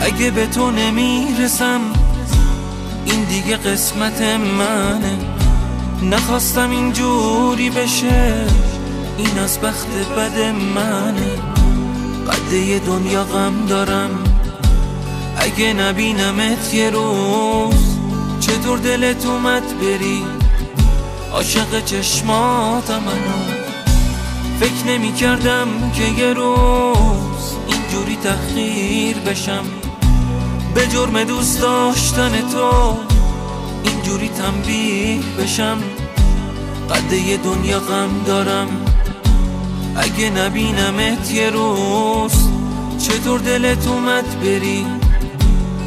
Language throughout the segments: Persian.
اگه به تو نمیرسم این دیگه قسمت منه. نخواستم اینجوری بشه، این از بخت بد منه. قده دنیا غم دارم اگه نبینمت یه روز. چطور دلت اومد بری عاشق چشماتم منو. فکر نمی کردم که یه روز اینجوری تحقیر بشم. به جرم دوست داشتن تو اینجوری تنبیه بشم. قده دنیا غم دارم اگه نبینمت یه روز. چطور دلت اومد بری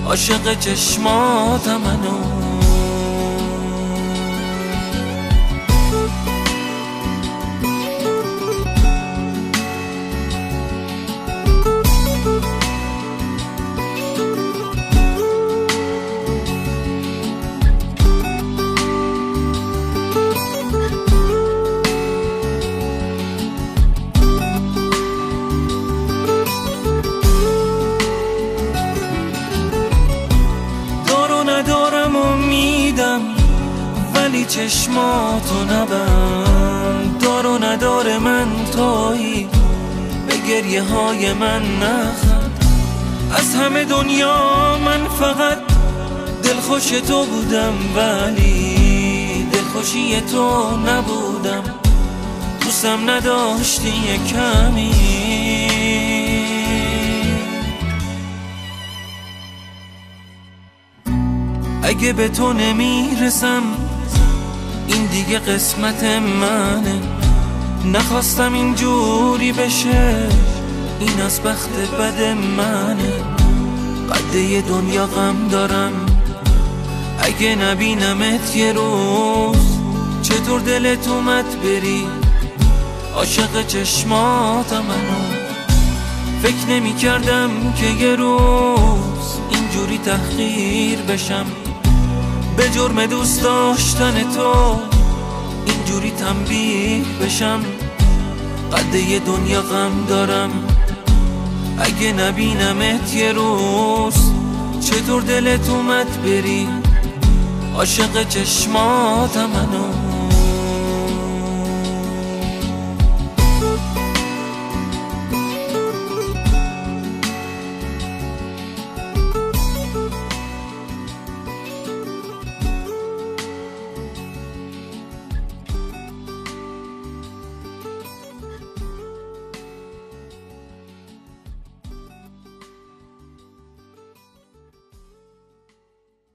عاشق چشماتم منو. ندارم امیدم ولی چشماتو نبند. دار و نداره من تویی، به گریه های من نخند. از همه دنیا من فقط دلخوش تو بودم ولی دلخوشی تو نبودم. دوستم نداشتی یه کمی. اگه به تو نمیرسم این دیگه قسمت منه. نخواستم اینجوری بشه، این از بخت بد منه. قده دنیا غم دارم اگه نبینمت یه روز. چطور دلت اومد بری عاشق چشماتم منو. فکر نمی کردم که یه روز اینجوری تحقیر بشم. به جرم دوست داشتن تو اینجوری تنبیه بشم. قده دنیا غم دارم اگه نبینمت یه روز. چطور دلت اومد بری عاشق چشماتم منو.